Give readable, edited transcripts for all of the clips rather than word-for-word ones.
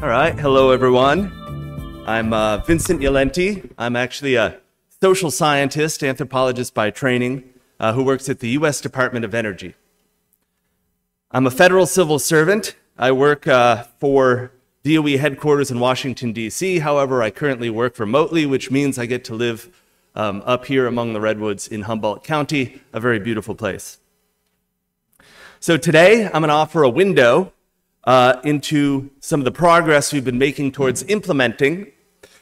All right, hello everyone. I'm Vincent Ialenti. I'm actually a social scientist, anthropologist by training, who works at the U.S. Department of Energy. I'm a federal civil servant. I work for DOE headquarters in Washington, D.C. However, I currently work remotely, which means I get to live up here among the redwoods in Humboldt County, a very beautiful place. So today, I'm going to offer a window into some of the progress we've been making towards implementing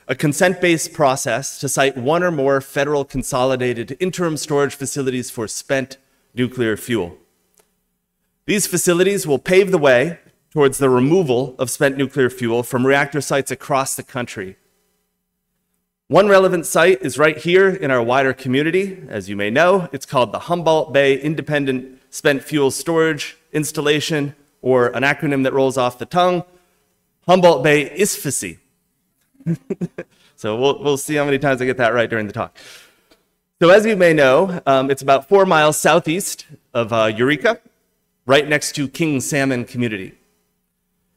a consent-based process to site one or more federal consolidated interim storage facilities for spent nuclear fuel. These facilities will pave the way towards the removal of spent nuclear fuel from reactor sites across the country. One relevant site is right here in our wider community. As you may know, it's called the Humboldt Bay Independent Spent Fuel Storage Installation, or an acronym that rolls off the tongue, Humboldt Bay ISFSI. So we'll see how many times I get that right during the talk. So as you may know, it's about 4 miles southeast of Eureka, right next to King Salmon Community.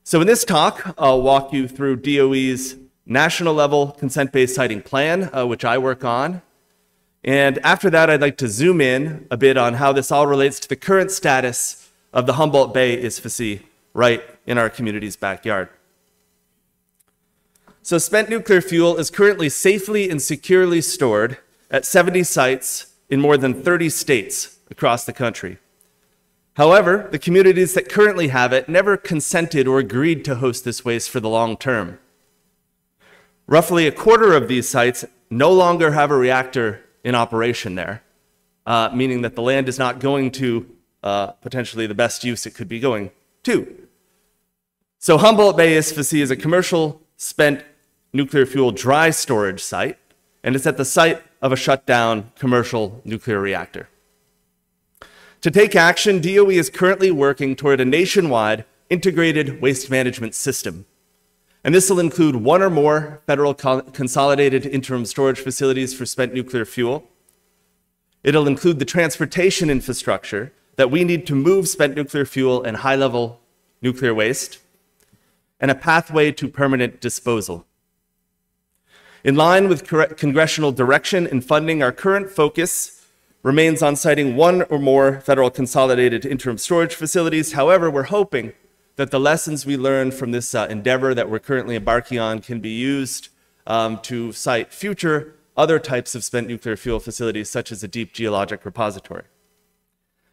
So in this talk, I'll walk you through DOE's national level consent-based siting plan, which I work on. And after that, I'd like to zoom in a bit on how this all relates to the current status of the Humboldt Bay ISFSI right in our community's backyard. So spent nuclear fuel is currently safely and securely stored at 70 sites in more than 30 states across the country. However, the communities that currently have it never consented or agreed to host this waste for the long term. Roughly a quarter of these sites no longer have a reactor in operation there, meaning that the land is not going to potentially the best use it could be going to. So Humboldt Bay ISFSI is a commercial spent nuclear fuel dry storage site, and it's at the site of a shut down commercial nuclear reactor. To take action, DOE is currently working toward a nationwide integrated waste management system. And this will include one or more federal consolidated interim storage facilities for spent nuclear fuel. It'll include the transportation infrastructure that we need to move spent nuclear fuel and high-level nuclear waste, and a pathway to permanent disposal. In line with congressional direction and funding, our current focus remains on siting one or more federal consolidated interim storage facilities. However, we're hoping that the lessons we learned from this endeavor that we're currently embarking on can be used to site future other types of spent nuclear fuel facilities, such as a deep geologic repository.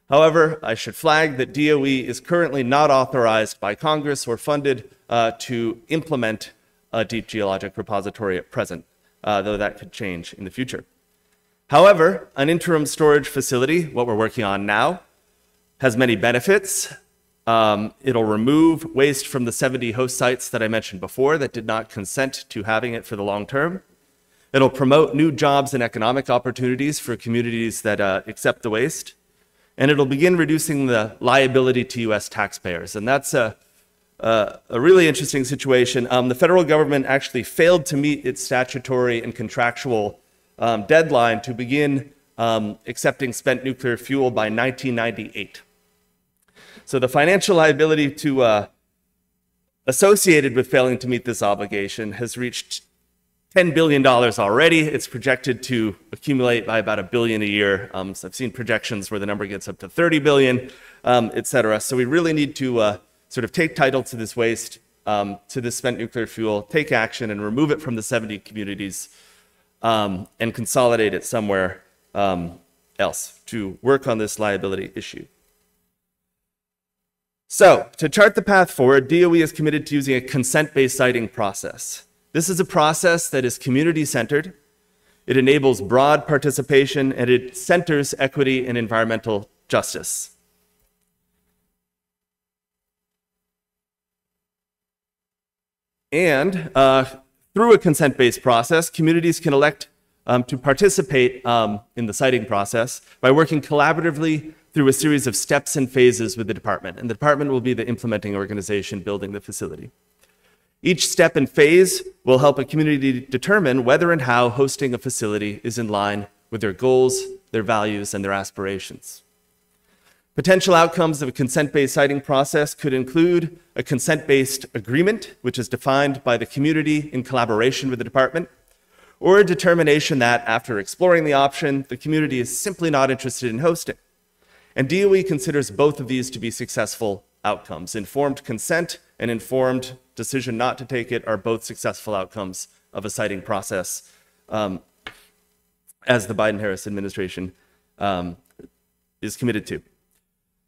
However, I should flag that DOE is currently not authorized by Congress or funded to implement a deep geologic repository at present, though that could change in the future. However, an interim storage facility, what we're working on now, has many benefits. It'll remove waste from the 70 host sites that I mentioned before that did not consent to having it for the long term. It'll promote new jobs and economic opportunities for communities that accept the waste. And it'll begin reducing the liability to U.S. taxpayers. And that's a really interesting situation. The federal government actually failed to meet its statutory and contractual deadline to begin accepting spent nuclear fuel by 1998. So the financial liability associated with failing to meet this obligation has reached $10 billion already. It's projected to accumulate by about $1 billion a year. So I've seen projections where the number gets up to 30 billion, et cetera. So we really need to sort of take title to this waste, to this spent nuclear fuel, take action and remove it from the 70 communities and consolidate it somewhere else to work on this liability issue. So to chart the path forward, DOE is committed to using a consent-based siting process. This is a process that is community-centered, it enables broad participation, and it centers equity and environmental justice. And through a consent-based process, communities can elect to participate in the siting process by working collaboratively through a series of steps and phases with the department. And the department will be the implementing organization building the facility. Each step and phase will help a community determine whether and how hosting a facility is in line with their goals, their values, and their aspirations. Potential outcomes of a consent-based siting process could include a consent-based agreement, which is defined by the community in collaboration with the department, or a determination that, after exploring the option, the community is simply not interested in hosting. And DOE considers both of these to be successful outcomes. Informed consent and informed decision not to take it are both successful outcomes of a siting process, as the Biden-Harris administration is committed to.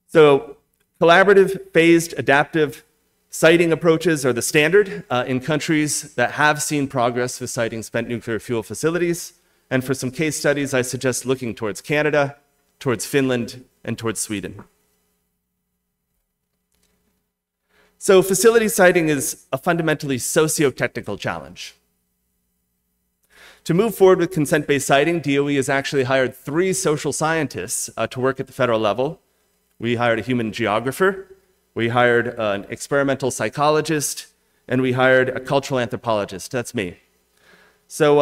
So collaborative, phased, adaptive siting approaches are the standard in countries that have seen progress with siting spent nuclear fuel facilities. And for some case studies, I suggest looking towards Canada, towards Finland, and towards Sweden. So facility siting is a fundamentally socio-technical challenge. To move forward with consent-based siting, DOE has actually hired 3 social scientists to work at the federal level. We hired a human geographer, we hired an experimental psychologist, and we hired a cultural anthropologist. That's me. So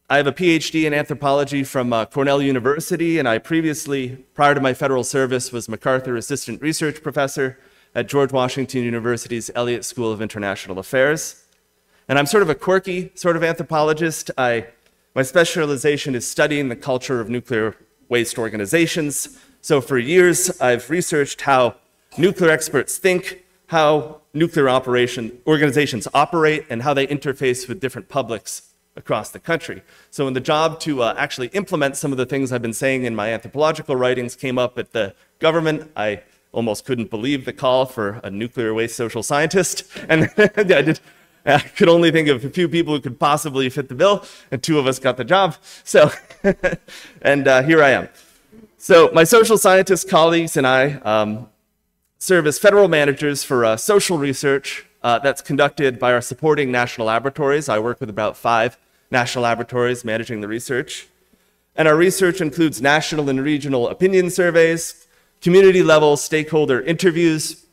I have a PhD in anthropology from Cornell University, and I previously, prior to my federal service, was MacArthur Assistant Research Professor at George Washington University's Elliott School of International Affairs. And I'm sort of a quirky sort of anthropologist. My specialization is studying the culture of nuclear waste organizations. So for years, I've researched how nuclear experts think, how nuclear organizations operate, and how they interface with different publics across the country. So when the job to actually implement some of the things I've been saying in my anthropological writings came up at the government, I almost couldn't believe the call for a nuclear waste social scientist. And I could only think of a few people who could possibly fit the bill, and 2 of us got the job. So, and here I am. So my social scientist colleagues and I serve as federal managers for social research that's conducted by our supporting national laboratories. I work with about 5 national laboratories managing the research. And our research includes national and regional opinion surveys, community-level stakeholder interviews,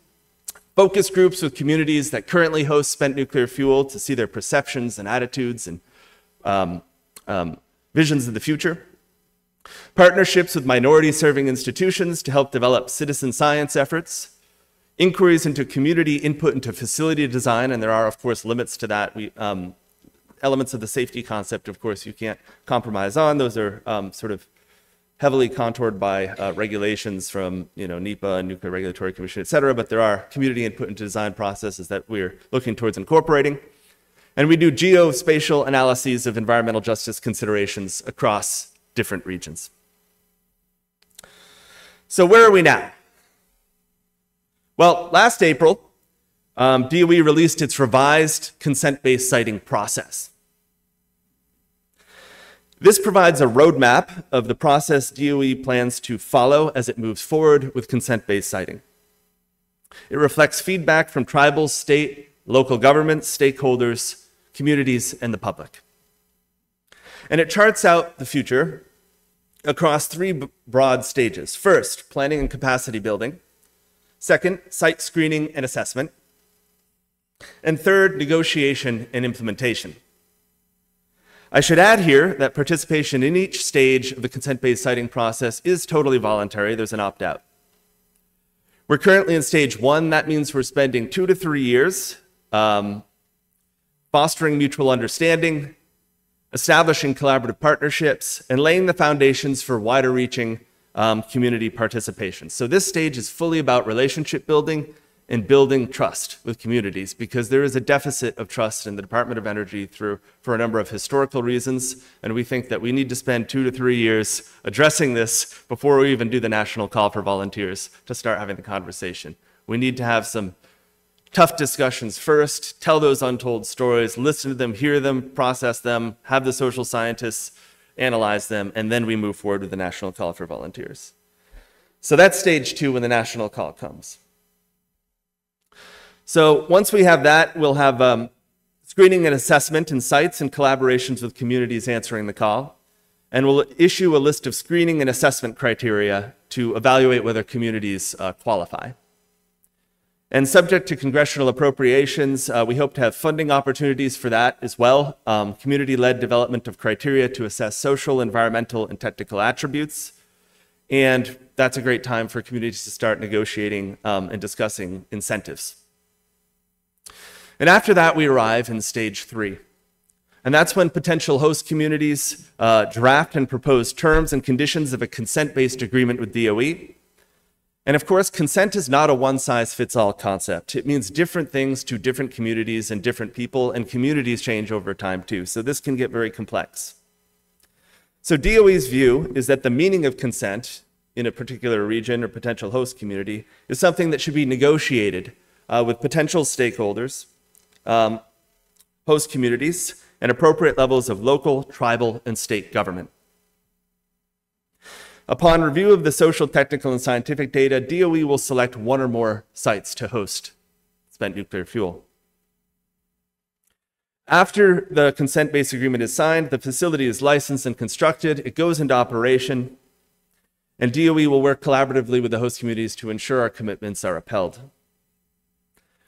focus groups with communities that currently host spent nuclear fuel to see their perceptions and attitudes and visions of the future, partnerships with minority-serving institutions to help develop citizen science efforts, inquiries into community input into facility design, and there are, of course, limits to that. Elements of the safety concept, of course, you can't compromise on. Those are sort of heavily contoured by regulations from NEPA and Nuclear Regulatory Commission, et cetera, but there are community input into design processes that we're looking towards incorporating. And we do geospatial analyses of environmental justice considerations across different regions. So where are we now? Well, last April, DOE released its revised consent-based siting process. This provides a roadmap of the process DOE plans to follow as it moves forward with consent-based siting. It reflects feedback from tribal, state, local governments, stakeholders, communities, and the public. And it charts out the future across 3 broad stages. First, planning and capacity building. Second, site screening and assessment. And third, negotiation and implementation. I should add here that participation in each stage of the consent-based siting process is totally voluntary. There's an opt-out. We're currently in stage 1. That means we're spending 2 to 3 years fostering mutual understanding, establishing collaborative partnerships, and laying the foundations for wider-reaching community participation. So this stage is fully about relationship building and building trust with communities, because there is a deficit of trust in the Department of Energy for a number of historical reasons, and we think that we need to spend 2 to 3 years addressing this before we even do the national call for volunteers to start having the conversation. We need to have some tough discussions first, tell those untold stories, listen to them, hear them, process them, have the social scientists analyze them, and then we move forward with the national call for volunteers. So that's stage 2 when the national call comes. So once we have that, we'll have screening and assessment in sites and collaborations with communities answering the call. And we'll issue a list of screening and assessment criteria to evaluate whether communities qualify. And subject to congressional appropriations, we hope to have funding opportunities for that as well. Community-led development of criteria to assess social, environmental, and technical attributes. And that's a great time for communities to start negotiating and discussing incentives. And after that, we arrive in stage 3. And that's when potential host communities draft and propose terms and conditions of a consent-based agreement with DOE. And of course, consent is not a one-size-fits-all concept. It means different things to different communities and different people, and communities change over time too. So this can get very complex. So DOE's view is that the meaning of consent in a particular region or potential host community is something that should be negotiated with potential stakeholders, host communities, and appropriate levels of local, tribal, and state government. Upon review of the social, technical, and scientific data, DOE will select one or more sites to host spent nuclear fuel. After the consent-based agreement is signed, the facility is licensed and constructed, it goes into operation, and DOE will work collaboratively with the host communities to ensure our commitments are upheld.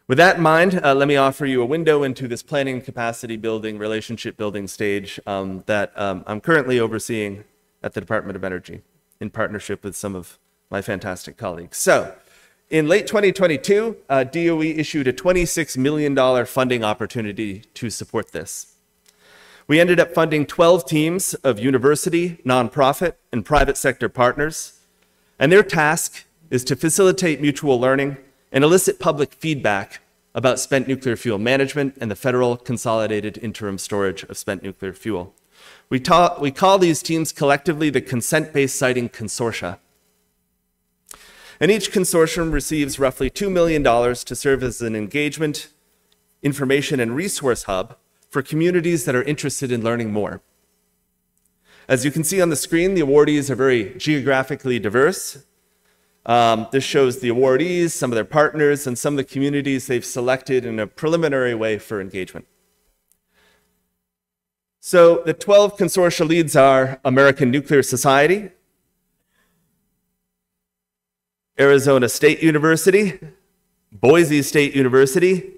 With that in mind, let me offer you a window into this planning, capacity building, relationship building stage that I'm currently overseeing at the Department of Energy in partnership with some of my fantastic colleagues. So, in late 2022, DOE issued a $26 million funding opportunity to support this. We ended up funding 12 teams of university, nonprofit, and private sector partners, and their task is to facilitate mutual learning and elicit public feedback about spent nuclear fuel management and the federal consolidated interim storage of spent nuclear fuel. We call these teams collectively the consent-based siting consortia. And each consortium receives roughly $2 million to serve as an engagement, information, and resource hub for communities that are interested in learning more. As you can see on the screen, the awardees are very geographically diverse. This shows the awardees, some of their partners, and some of the communities they've selected in a preliminary way for engagement. So the 12 consortia leads are American Nuclear Society, Arizona State University, Boise State University,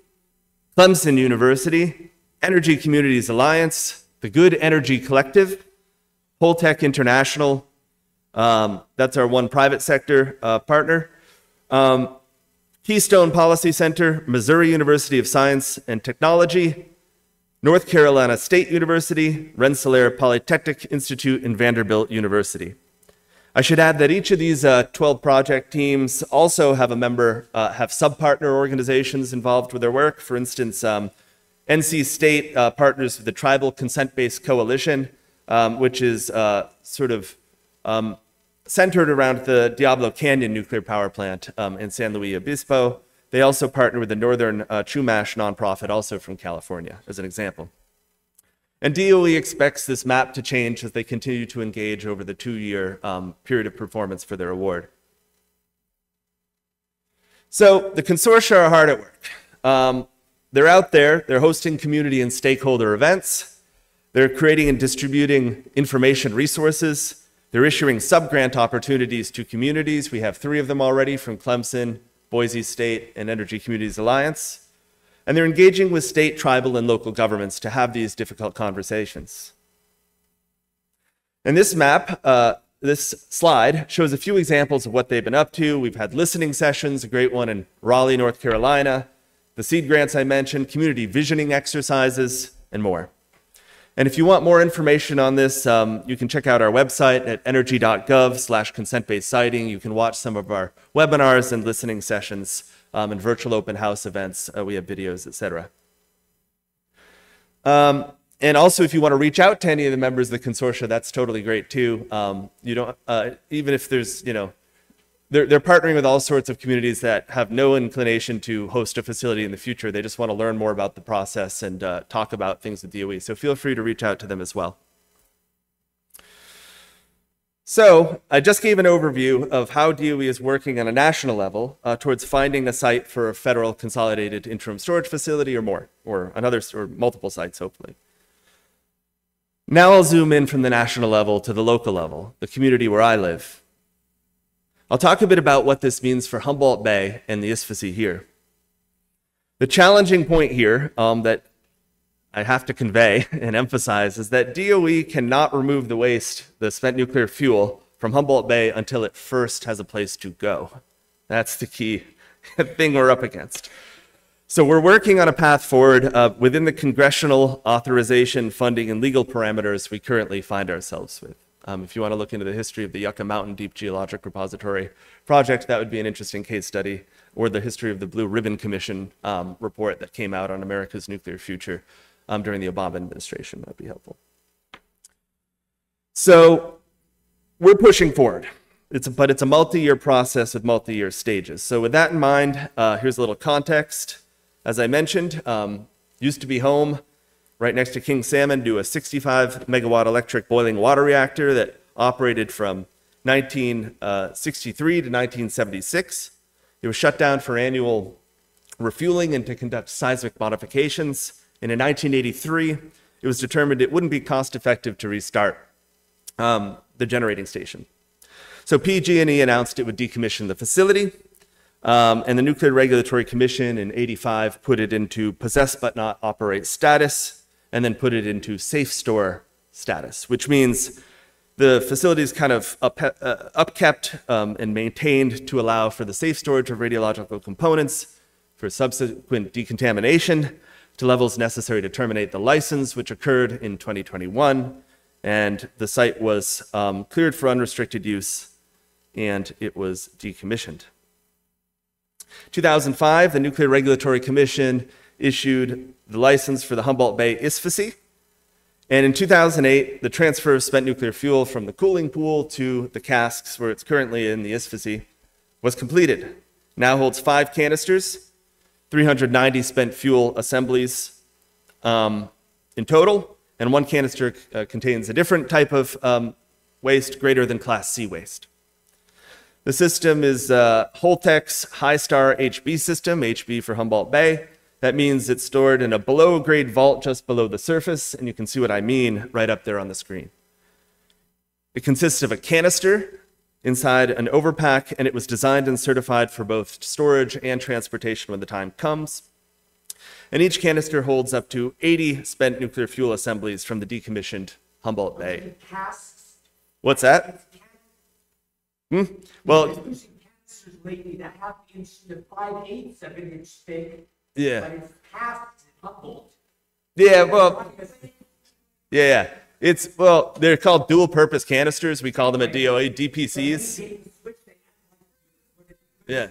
Clemson University, Energy Communities Alliance, the Good Energy Collective, Holtec International, that's our one private sector partner, Keystone Policy Center, Missouri University of Science and Technology, North Carolina State University, Rensselaer Polytechnic Institute, and Vanderbilt University. I should add that each of these 12 project teams also have have sub-partner organizations involved with their work. For instance, NC State partners with the Tribal Consent-Based Coalition, which is centered around the Diablo Canyon nuclear power plant in San Luis Obispo. They also partner with the Northern Chumash nonprofit, also from California, as an example. And DOE expects this map to change as they continue to engage over the 2-year period of performance for their award. So the consortia are hard at work. They're out there, they're hosting community and stakeholder events, they're creating and distributing information resources, they're issuing sub-grant opportunities to communities. We have 3 of them already from Clemson, Boise State, and Energy Communities Alliance. And they're engaging with state, tribal, and local governments to have these difficult conversations. And this map, this slide, shows a few examples of what they've been up to. We've had listening sessions, a great one in Raleigh, North Carolina, the seed grants I mentioned, community visioning exercises, and more. And if you want more information on this, you can check out our website at energy.gov/consent-based siting. You can watch some of our webinars and listening sessions and virtual open house events. We have videos, etc. And also, if you want to reach out to any of the members of the consortia, that's totally great too. You don't, even if there's, they're partnering with all sorts of communities that have no inclination to host a facility in the future. They just want to learn more about the process and talk about things with DOE. So feel free to reach out to them as well. So I just gave an overview of how DOE is working on a national level towards finding a site for a federal consolidated interim storage facility or more, or multiple sites, hopefully. Now I'll zoom in from the national level to the local level, the community where I live. I'll talk a bit about what this means for Humboldt Bay and the ISFSI here. The challenging point here that I have to convey and emphasize is that DOE cannot remove the waste, the spent nuclear fuel, from Humboldt Bay until it first has a place to go. That's the key thing we're up against. So we're working on a path forward within the congressional authorization, funding, and legal parameters we currently find ourselves with. If you want to look into the history of the Yucca Mountain Deep Geologic Repository project, that would be an interesting case study, or the history of the Blue Ribbon Commission report that came out on America's nuclear future during the Obama administration. That'd be helpful. So we're pushing forward. But it's a multi-year process with multi-year stages. So with that in mind, here's a little context. As I mentioned, used to be home right next to King Salmon to a 65 megawatt electric boiling water reactor that operated from 1963 to 1976. It was shut down for annual refueling and to conduct seismic modifications. And in 1983, it was determined it wouldn't be cost effective to restart the generating station. So PG&E announced it would decommission the facility, and the Nuclear Regulatory Commission in '85 put it into possess but not operate status, and then put it into safe store status, which means the facility is kind of upkept and maintained to allow for the safe storage of radiological components for subsequent decontamination to levels necessary to terminate the license, which occurred in 2021, and the site was cleared for unrestricted use, and it was decommissioned. 2005, the Nuclear Regulatory Commission issued the license for the Humboldt Bay ISFSI. And in 2008, the transfer of spent nuclear fuel from the cooling pool to the casks, where it's currently in the ISFSI, was completed. Now holds 5 canisters, 390 spent fuel assemblies in total, and 1 canister contains a different type of waste greater than Class C waste. The system is Holtec's High-Star HB system, HB for Humboldt Bay. That means it's stored in a below-grade vault just below the surface, and you can see what I mean right up there on the screen. It consists of a canister inside an overpack, and it was designed and certified for both storage and transportation when the time comes. And each canister holds up to 80 spent nuclear fuel assemblies from the decommissioned Humboldt Bay. What's that? Well, lately that half-inch to 5/8 of an inch thick. Yeah. But it's half Humboldt. Yeah, well, yeah. It's, well, they're called dual-purpose canisters. We call them at DOA DPCs. Yeah.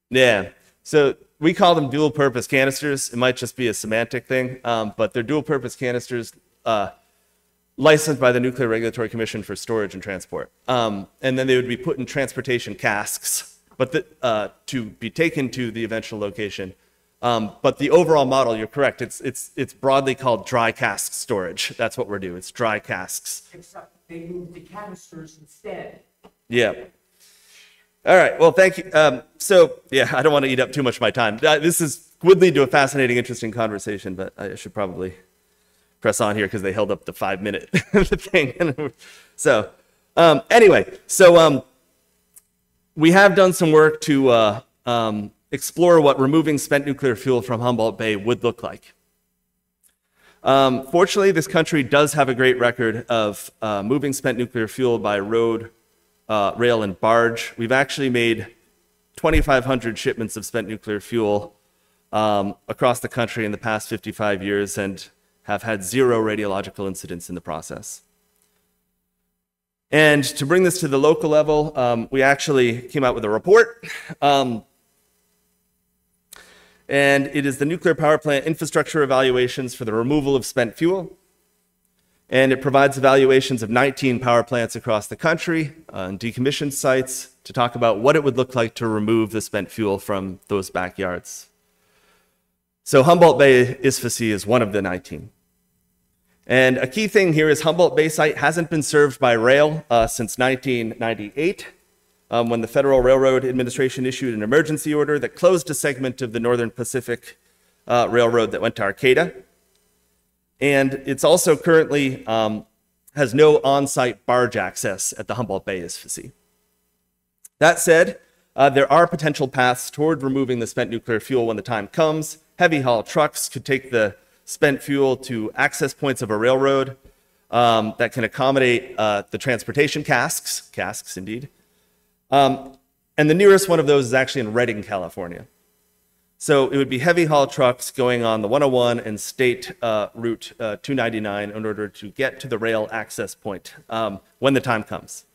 Yeah. So we call them dual-purpose canisters. It might just be a semantic thing, but they're dual-purpose canisters licensed by the Nuclear Regulatory Commission for storage and transport. And then they would be put in transportation casks, but to be taken to the eventual location. But the overall model, you're correct. It's broadly called dry cask storage. That's what we're doing. It's dry casks. Except they move the canisters instead. Yeah. All right. Well, thank you. So yeah, I don't want to eat up too much of my time. This would lead to a fascinating, interesting conversation, but I should probably press on here because they held up the 5-minute thing. So anyway, so we have done some work to explore what removing spent nuclear fuel from Humboldt Bay would look like. Fortunately, this country does have a great record of moving spent nuclear fuel by road, rail, and barge. We've actually made 2,500 shipments of spent nuclear fuel across the country in the past 55 years and have had 0 radiological incidents in the process. And to bring this to the local level, we actually came out with a report. And it is the Nuclear Power Plant Infrastructure Evaluations for the Removal of Spent Fuel. And it provides evaluations of 19 power plants across the country and decommissioned sites to talk about what it would look like to remove the spent fuel from those backyards. So Humboldt Bay ISFSI is one of the 19. And a key thing here is Humboldt Bay site hasn't been served by rail since 1998, when the Federal Railroad Administration issued an emergency order that closed a segment of the Northern Pacific Railroad that went to Arcata. And it's also currently has no on-site barge access at the Humboldt Bay ISFSI. That said, there are potential paths toward removing the spent nuclear fuel when the time comes. Heavy haul trucks could take the spent fuel to access points of a railroad. that can accommodate the transportation casks indeed. And the nearest one of those is actually in Redding, California. So it would be heavy haul trucks going on the 101 and state route 299 in order to get to the rail access point when the time comes.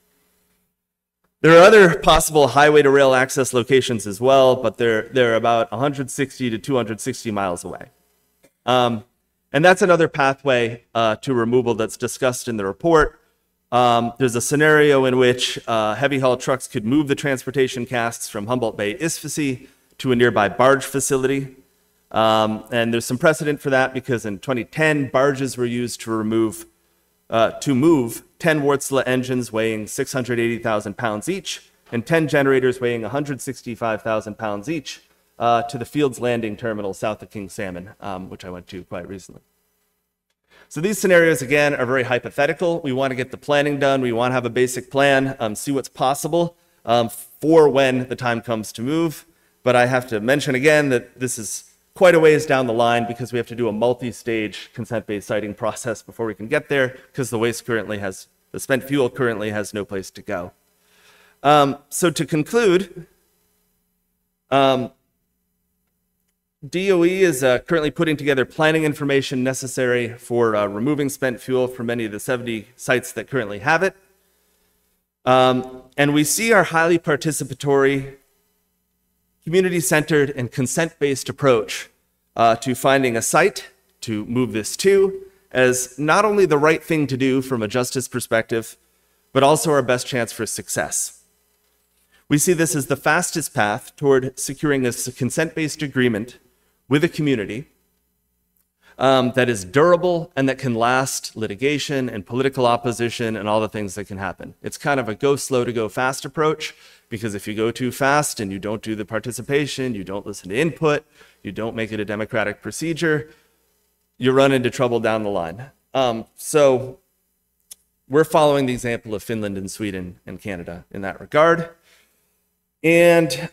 There are other possible highway to rail access locations as well, but they're about 160 to 260 miles away. And that's another pathway to removal that's discussed in the report. There's a scenario in which heavy haul trucks could move the transportation casks from Humboldt Bay Symposium to a nearby barge facility. And there's some precedent for that because in 2010, barges were used to move 10 Wärtsilä engines weighing 680,000 pounds each and 10 generators weighing 165,000 pounds each to the Fields Landing terminal south of King Salmon, which I went to quite recently. So these scenarios, again, are very hypothetical. We want to get the planning done. We want to have a basic plan, see what's possible for when the time comes to move. But I have to mention again that this is quite a ways down the line because we have to do a multi-stage consent-based siting process before we can get there because the spent fuel currently has no place to go. So to conclude, DOE is currently putting together planning information necessary for removing spent fuel from many of the 70 sites that currently have it. And we see our highly participatory, community-centered, and consent-based approach to finding a site to move this to as not only the right thing to do from a justice perspective, but also our best chance for success. We see this as the fastest path toward securing a consent-based agreement with a community that is durable and that can last litigation and political opposition and all the things that can happen. It's kind of a go slow to go fast approach, because if you go too fast and you don't do the participation, you don't listen to input, you don't make it a democratic procedure, you run into trouble down the line. So we're following the example of Finland and Sweden and Canada in that regard. And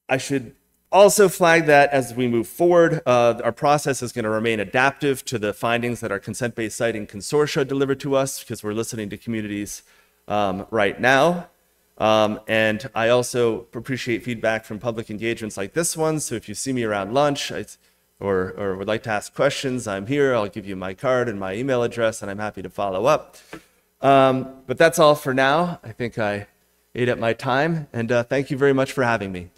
I should also flag that as we move forward, our process is going to remain adaptive to the findings that our consent-based siting consortia delivered to us, because we're listening to communities right now. And I also appreciate feedback from public engagements like this one. So if you see me around lunch or would like to ask questions, I'm here. I'll give you my card and my email address, and I'm happy to follow up. But that's all for now. I think I ate up my time, and thank you very much for having me.